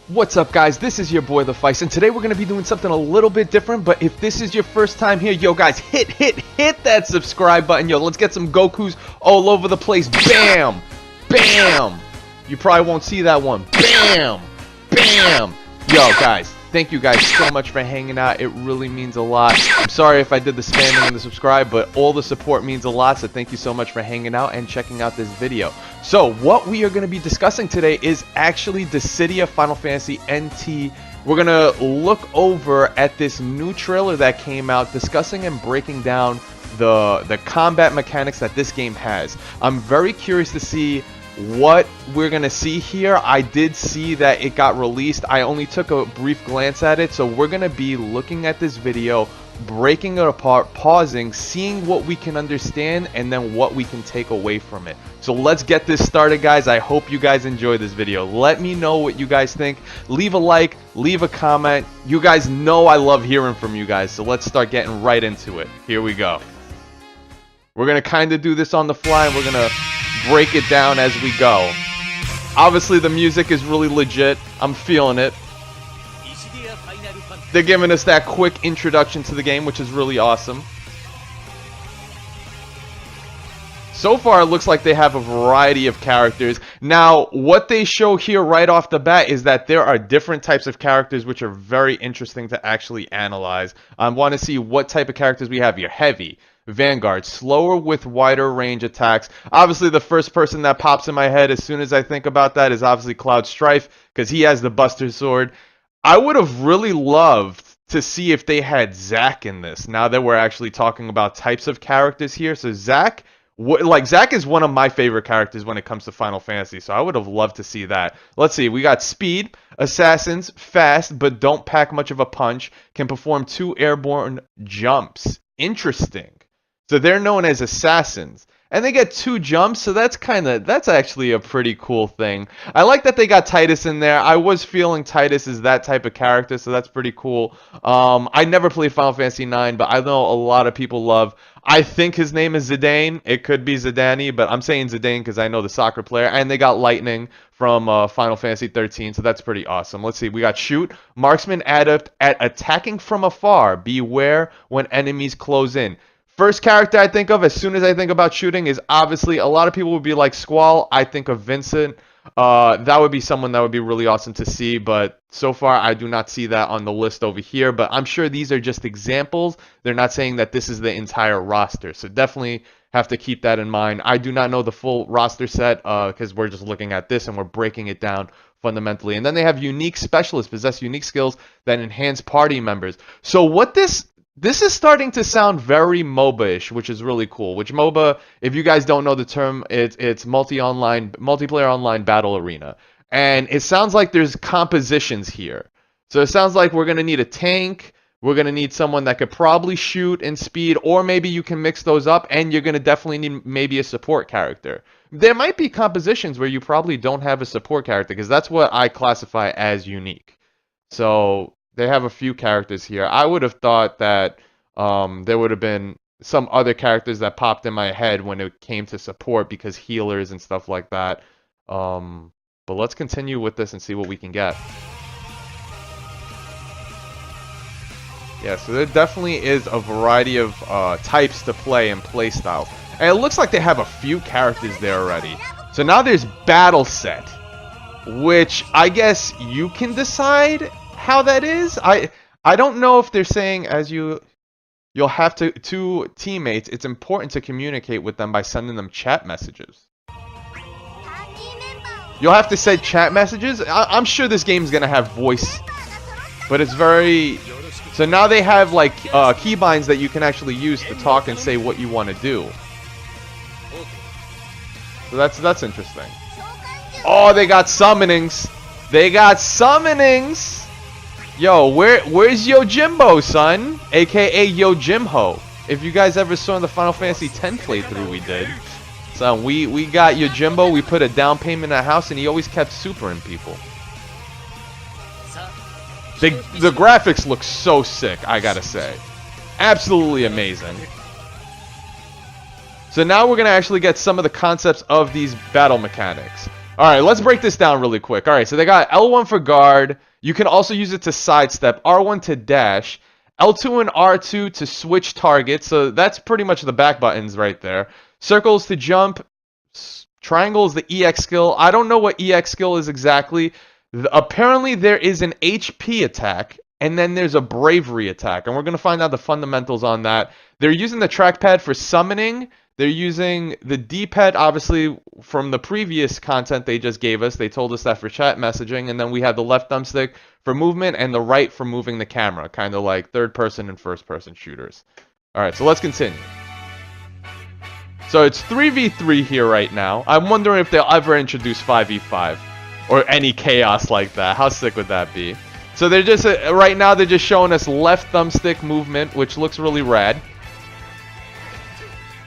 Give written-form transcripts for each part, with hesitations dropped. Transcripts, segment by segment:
What's up, guys? This is your boy the Fice, and today we're going to be doing something a little bit different. But if this is your first time here, yo guys, hit that subscribe button. Yo, let's get some Gokus all over the place. Bam, bam. You probably won't see that one. Bam, bam. Yo guys, thank you guys so much for hanging out. It really means a lot. I'm sorry if I did the spamming and the subscribe, but all the support means a lot. So thank you so much for hanging out and checking out this video. So what we are going to be discussing today is actually Dissidia Final Fantasy NT. We're going to look over at this new trailer that came out, discussing and breaking down the combat mechanics that this game has. I'm very curious to see what we're gonna see here. I did see that it got released. I only took a brief glance at it, so we're gonna be looking at this video, breaking it apart, pausing, seeing what we can understand, and then what we can take away from it. So let's get this started, guys. I hope you guys enjoy this video. Let me know what you guys think. Leave a like, leave a comment. You guys know I love hearing from you guys, so let's start getting right into it. Here we go. We're gonna kind of do this on the fly, and we're gonna break it down as we go. Obviously the music is really legit. I'm feeling it. They're giving us that quick introduction to the game, which is really awesome. So far it looks like they have a variety of characters. Now what they show here right off the bat is that there are different types of characters, which are very interesting to actually analyze. I want to see what type of characters we have here. Heavy, Vanguard, slower with wider range attacks. Obviously the first person that pops in my head as soon as I think about that is obviously Cloud Strife, because he has the Buster Sword. I would have really loved to see if they had Zack in this, now that we're actually talking about types of characters here. So Zack, Zack is one of my favorite characters when it comes to Final Fantasy, so I would have loved to see that. Let's see, we got Speed, Assassins, fast but don't pack much of a punch, can perform 2 airborne jumps. Interesting. So they're known as Assassins, and they get 2 jumps, so that's actually a pretty cool thing. I like that they got Titus in there. I was feeling Titus is that type of character, so that's pretty cool. I never played Final Fantasy 9, but I know a lot of people love. I think his name is Zidane. It could be Zidane, but I'm saying Zidane because I know the soccer player. And they got Lightning from Final Fantasy 13, so that's pretty awesome. Let's see, we got Shoot, Marksman adept at attacking from afar. Beware when enemies close in. First character I think of as soon as I think about shooting is obviously, a lot of people would be like Squall. I think of Vincent. That would be someone that would be really awesome to see, but so far I do not see that on the list over here. But I'm sure these are just examples. They're not saying that this is the entire roster, so definitely have to keep that in mind. I do not know the full roster set because we're just looking at this and we're breaking it down fundamentally. And then they have unique specialists, possess unique skills that enhance party members. So what this is starting to sound very MOBA-ish, which is really cool. Which MOBA, if you guys don't know the term, it's multiplayer online battle arena. And it sounds like there's compositions here. So it sounds like we're going to need a tank, we're going to need someone that could probably shoot and speed, or maybe you can mix those up, and you're going to definitely need maybe a support character. There might be compositions where you probably don't have a support character, because that's what I classify as unique. So they have a few characters here. I would have thought that there would have been some other characters that popped in my head when it came to support, because healers and stuff like that. But let's continue with this and see what we can get. Yeah, so there definitely is a variety of types to play and play styles. And it looks like they have a few characters there already. So now there's Battle Set, which I guess you can decide how that is. I don't know if they're saying as you'll have to teammates, it's important to communicate with them by sending them chat messages. You'll have to send chat messages. I'm sure this game's gonna have voice, but it's very. So now they have like keybinds that you can actually use to talk and say what you want to do. So that's interesting. Oh, they got summonings. They got summonings. Yo, where's Yojimbo, son? AKA Yojimho. If you guys ever saw in the Final Fantasy X playthrough we did. So we got Yojimbo, we put a down payment in a house, and he always kept supering people. The graphics look so sick, I gotta say. Absolutely amazing. So now we're going to actually get some of the concepts of these battle mechanics. All right, let's break this down really quick. All right, so they got L1 for guard. You can also use it to sidestep, R1 to dash, L2 and R2 to switch targets. So that's pretty much the back buttons right there. Circles to jump, triangle is the EX skill. I don't know what EX skill is exactly. Apparently there is an HP attack, and then there's a bravery attack, and we're going to find out the fundamentals on that. They're using the trackpad for summoning. They're using the D-pad, obviously, from the previous content they just gave us. They told us that for chat messaging, and then we have the left thumbstick for movement and the right for moving the camera, kind of like third-person and first-person shooters. All right, so let's continue. So it's 3v3 here right now. I'm wondering if they'll ever introduce 5v5 or any chaos like that. How sick would that be? So they're just, right now, they're just showing us left thumbstick movement, which looks really rad.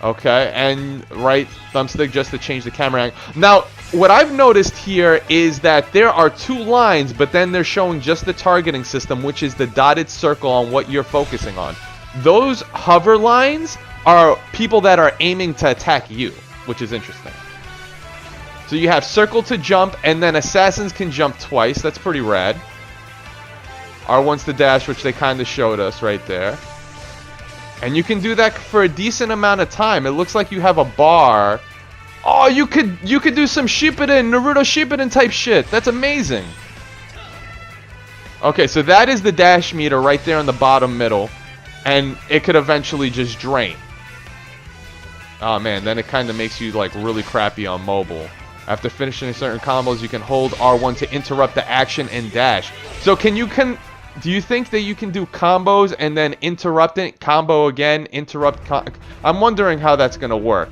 Okay, and right thumbstick just to change the camera angle. Now, what I've noticed here is that there are two lines, but then they're showing just the targeting system, which is the dotted circle on what you're focusing on. Those hover lines are people that are aiming to attack you, which is interesting. So you have circle to jump, and then assassins can jump twice. That's pretty rad. R1's the dash, which they kind of showed us right there. And you can do that for a decent amount of time. It looks like you have a bar. Oh, you could do some Shippuden, Naruto Shippuden type shit. That's amazing. Okay, so that is the dash meter right there in the bottom middle. And it could eventually just drain. Oh man, then it kind of makes you like really crappy on mobile. After finishing certain combos, you can hold R1 to interrupt the action and dash. So do you think that you can do combos and then interrupt it, combo again, interrupt? I'm wondering how that's going to work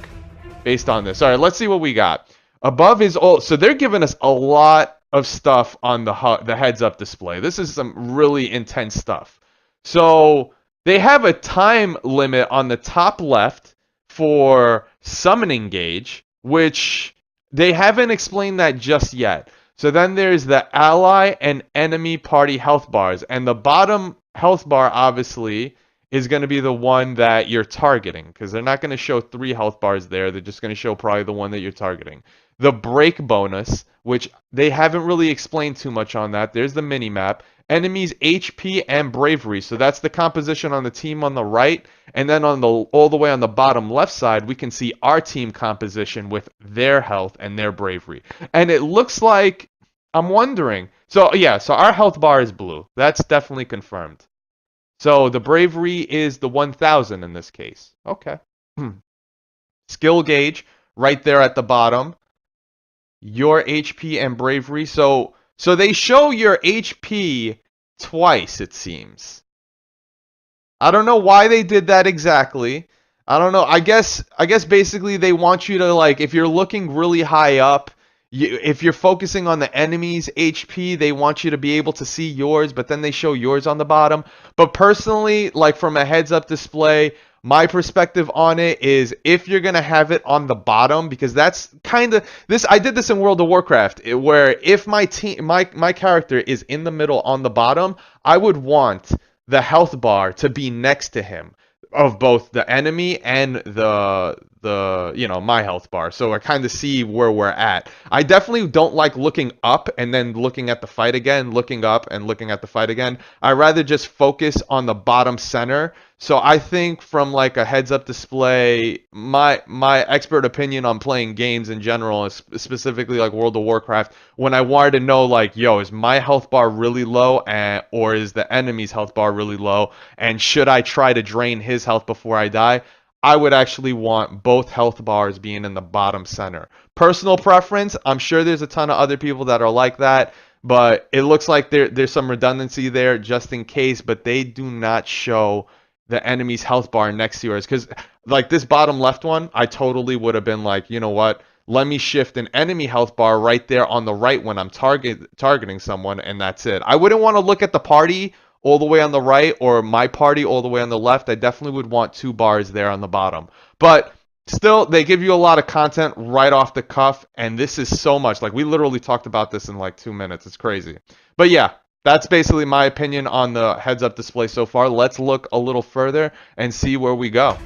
based on this. All right, let's see what we got. Above is all. So they're giving us a lot of stuff on the heads-up display. This is some really intense stuff. So they have a time limit on the top left for summoning gauge, which they haven't explained that just yet. So then there's the ally and enemy party health bars. And the bottom health bar, obviously, is going to be the one that you're targeting. Because they're not going to show 3 health bars there. They're just going to show probably the one that you're targeting. The break bonus, which they haven't really explained too much on that. There's the mini-map. Enemies HP and bravery. So that's the composition on the team on the right. And then on all the way on the bottom left side, we can see our team composition with their health and their bravery. And it looks like, I'm wondering. So yeah, so our health bar is blue. That's definitely confirmed. So the bravery is the 1000 in this case. Okay. Skill gauge right there at the bottom. Your HP and bravery. So they show your HP twice, it seems. I don't know why they did that exactly. I don't know. I guess basically they want you to, like, if you're looking really high up, if you're focusing on the enemy's HP, they want you to be able to see yours, but then they show yours on the bottom. But personally, like from a heads-up display, my perspective on it is if you're going to have it on the bottom, because that's kind of this. I did this in World of Warcraft, where if my character is in the middle on the bottom, I would want the health bar to be next to him of both the enemy and the my health bar, so I kind of see where we're at. I definitely don't like looking up and then looking at the fight again, looking up and looking at the fight again. I rather just focus on the bottom center. So I think from like a heads-up display, my expert opinion on playing games in general, specifically like World of Warcraft, when I wanted to know like, yo, is my health bar really low, or is the enemy's health bar really low, and should I try to drain his health before I die? I would actually want both health bars being in the bottom center. Personal preference, I'm sure there's a ton of other people that are like that, but it looks like there's some redundancy there just in case, but they do not show the enemy's health bar next to yours. Because like this bottom left one, I totally would have been like, you know what? Let me shift an enemy health bar right there on the right when I'm targeting someone, and that's it. I wouldn't want to look at the party all the way on the right or my party all the way on the left. I definitely would want 2 bars there on the bottom. But still, they give you a lot of content right off the cuff, and this is so much. Like, we literally talked about this in like 2 minutes. It's crazy. But yeah, that's basically my opinion on the heads-up display so far. Let's look a little further and see where we go.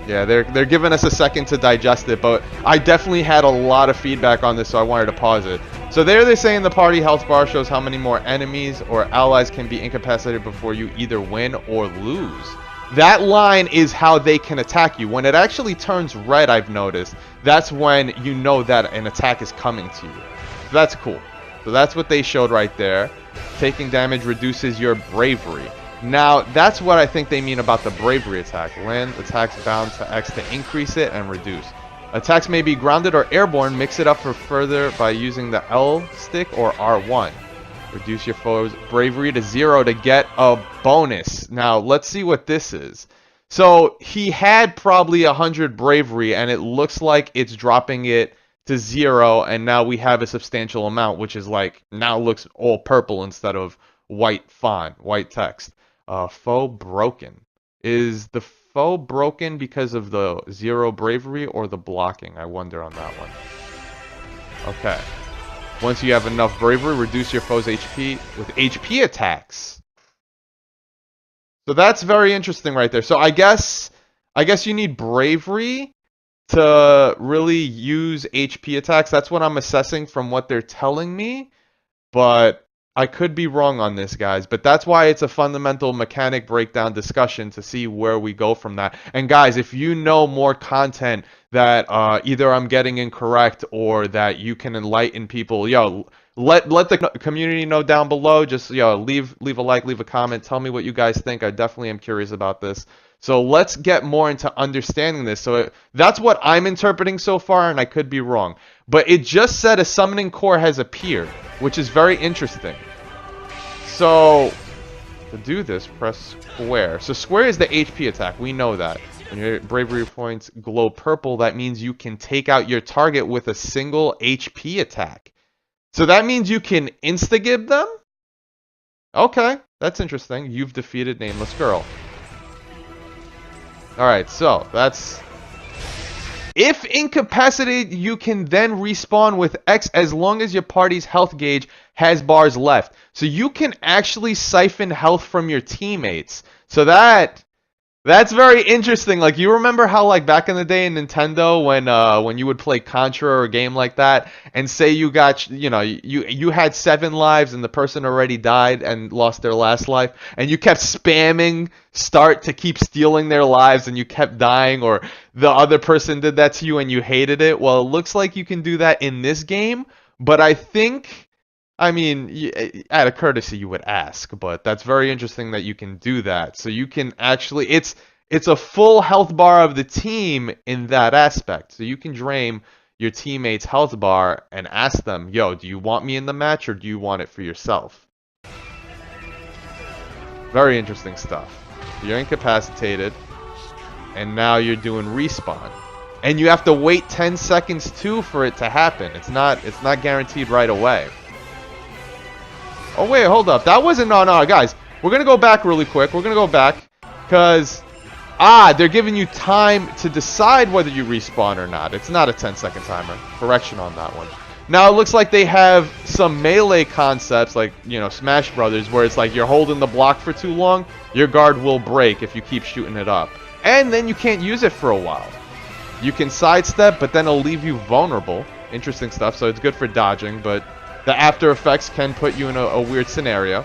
Yeah, they're giving us a second to digest it, but I definitely had a lot of feedback on this, so I wanted to pause it. So there they're saying the party health bar shows how many more enemies or allies can be incapacitated before you either win or lose. That line is how they can attack you. When it actually turns red, I've noticed, that's when you know that an attack is coming to you. So that's cool. So that's what they showed right there. Taking damage reduces your bravery. Now, that's what I think they mean about the Bravery Attack. Land attacks bound to X to increase it and reduce. Attacks may be grounded or airborne. Mix it up for further by using the L stick or R1. Reduce your foe's bravery to 0 to get a bonus. Now, let's see what this is. So, he had probably 100 bravery, and it looks like it's dropping it to 0, and now we have a substantial amount, which is like, now looks all purple instead of white font, white text. Foe broken. Is the foe broken because of the 0 bravery or the blocking? I wonder on that one. Okay. Once you have enough bravery, reduce your foe's HP with HP attacks. So that's very interesting right there. So I guess you need bravery to really use HP attacks. That's what I'm assessing from what they're telling me. But I could be wrong on this, guys, but that's why it's a fundamental mechanic breakdown discussion to see where we go from that. And guys, if you know more content that either I'm getting incorrect or that you can enlighten people, yo, let the community know down below. Just leave a like, leave a comment, tell me what you guys think. I definitely am curious about this. So let's get more into understanding this. So that's what I'm interpreting so far, and I could be wrong. But it just said a summoning core has appeared, which is very interesting. So, to do this, press square. So square is the HP attack. We know that. When your bravery points glow purple, that means you can take out your target with a single HP attack. So that means you can insta-gib them? Okay, that's interesting. You've defeated Nameless Girl. Alright, so that's... If incapacitated, you can then respawn with X as long as your party's health gauge has bars left. So you can actually siphon health from your teammates. So that's very interesting. Like, you remember how, like, back in the day in Nintendo when you would play Contra or a game like that, and say you got, you had 7 lives and the person already died and lost their last life, and you kept spamming start to keep stealing their lives and you kept dying, or the other person did that to you and you hated it? Well, it looks like you can do that in this game, but I mean, out of courtesy, you would ask, but that's very interesting that you can do that. So you can actually, it's a full health bar of the team in that aspect. So you can drain your teammates' health bar and ask them, yo, do you want me in the match or do you want it for yourself? Very interesting stuff. You're incapacitated, and now you're doing respawn. And you have to wait 10 seconds too for it to happen. It's not guaranteed right away. Oh, wait, hold up. That wasn't... No, guys. We're going to go back really quick. We're going to go back because... they're giving you time to decide whether you respawn or not. It's not a 10-second timer. Correction on that one. Now, it looks like they have some melee concepts like, Smash Brothers, where it's like you're holding the block for too long, your guard will break if you keep shooting it up. And then you can't use it for a while. You can sidestep, but then it'll leave you vulnerable. Interesting stuff. So it's good for dodging, but... the after effects can put you in a weird scenario.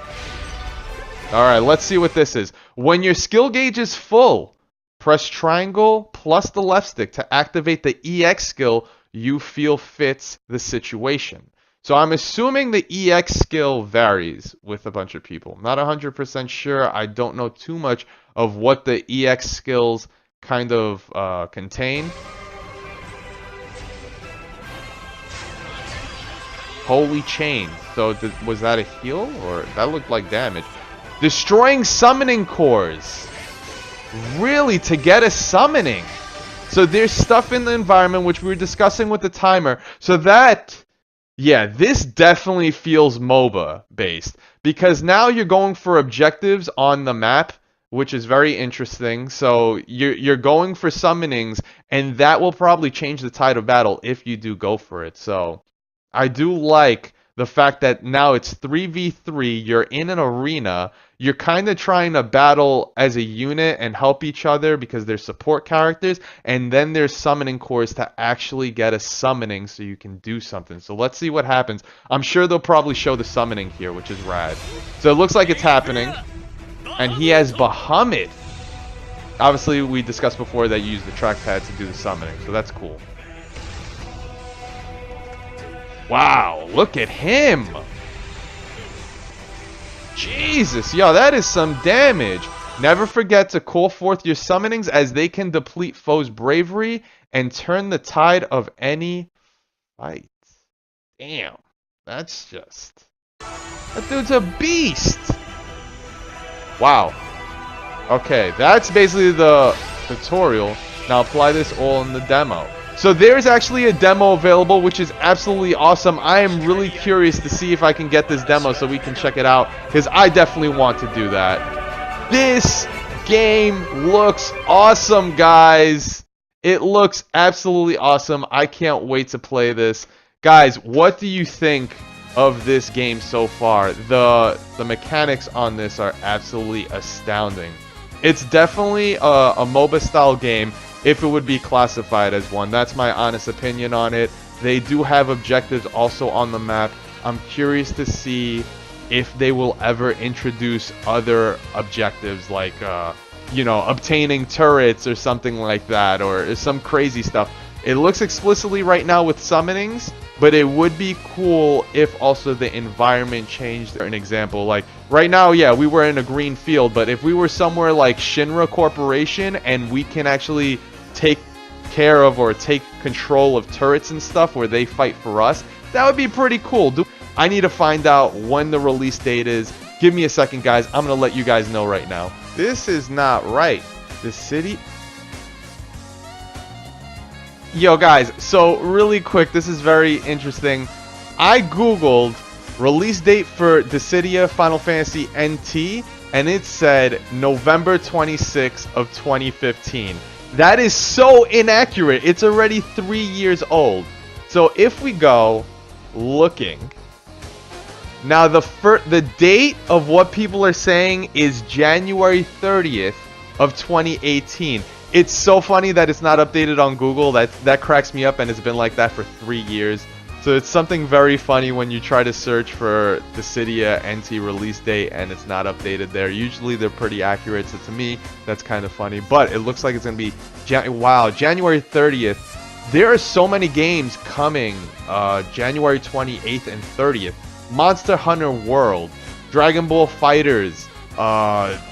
Alright, let's see what this is. When your skill gauge is full, press triangle plus the left stick to activate the EX skill you feel fits the situation. So I'm assuming the EX skill varies with a bunch of people. Not 100% sure. I don't know too much of what the EX skills kind of contain. Holy Chain. So was that a heal? Or that looked like damage. Destroying summoning cores. Really? To get a summoning? So there's stuff in the environment which we were discussing with the timer. So that... yeah, this definitely feels MOBA based. Because now you're going for objectives on the map, which is very interesting. So you're going for summonings, and that will probably change the tide of battle if you do go for it. So... I do like The fact that now it's 3v3, you're in an arena, you're kind of trying to battle as a unit and help each other because they're support characters, and then there's summoning cores to actually get a summoning so you can do something. So let's see what happens. I'm sure they'll probably show the summoning here, which is rad. So it looks like it's happening, and he has Bahamut. Obviously, we discussed before that you use the trackpad to do the summoning, so that's cool. Wow, look at him! Jesus, yo, that is some damage. Never forget to call forth your summonings as they can deplete foes' bravery and turn the tide of any fight. Damn, that's just... That dude's a beast! Wow. Okay, that's basically the tutorial. Now apply this all in the demo. So there's actually a demo available, which is absolutely awesome. I am really curious to see if I can get this demo so we can check it out, because I definitely want to do that. This game looks awesome, guys. It looks absolutely awesome. I can't wait to play this. Guys, what do you think of this game so far? The mechanics on this are absolutely astounding. It's definitely a MOBA style game if it would be classified as one. That's my honest opinion on it. They do have objectives also on the map. I'm curious to see if they will ever introduce other objectives like, you know, obtaining turrets or something like that, or some crazy stuff. It looks explicitly right now with summonings, but it would be cool if also the environment changed. An example, like right now, yeah, we were in a green field, but if we were somewhere like Shinra Corporation and we can actually take care of or take control of turrets and stuff where they fight for us, that would be pretty cool. I need to find out when the release date is. Give me a second, guys. I'm going to let you guys know right now. This is not right. The city... Yo, guys, so really quick, this is very interesting. I googled release date for Dissidia Final Fantasy NT, and it said November 26th of 2015. That is so inaccurate. It's already 3 years old. So if we go looking, now the date of what people are saying is January 30th of 2018. It's so funny that it's not updated on Google. That cracks me up, and it's been like that for 3 years. So it's something very funny when you try to search for the Dissidia NT release date and it's not updated there. Usually they're pretty accurate, so to me, that's kind of funny. But it looks like it's going to be, wow, January 30th. There are so many games coming January 28th and 30th. Monster Hunter World, Dragon Ball Fighters,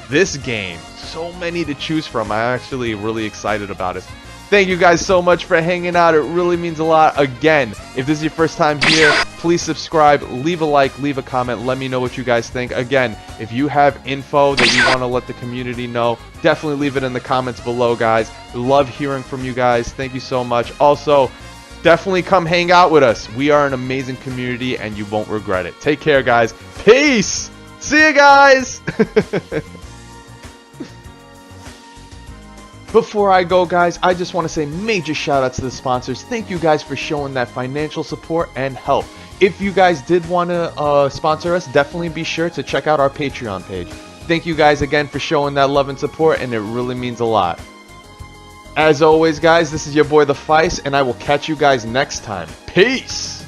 this game. So many to choose from. I'm actually really excited about it. Thank you guys so much for hanging out. It really means a lot. Again, if this is your first time here, please subscribe, leave a like, leave a comment, let me know what you guys think. Again, if you have info that you want to let the community know, definitely leave it in the comments below, guys. Love hearing from you guys. Thank you so much. Also, definitely come hang out with us. We are an amazing community and you won't regret it. Take care, guys. Peace. See you guys. Before I go, guys, I just want to say major shout out to the sponsors. Thank you guys for showing that financial support and help. If you guys did want to sponsor us, definitely be sure to check out our Patreon page. Thank you guys again for showing that love and support, and it really means a lot. As always, guys, this is your boy the Fice, and I will catch you guys next time. Peace!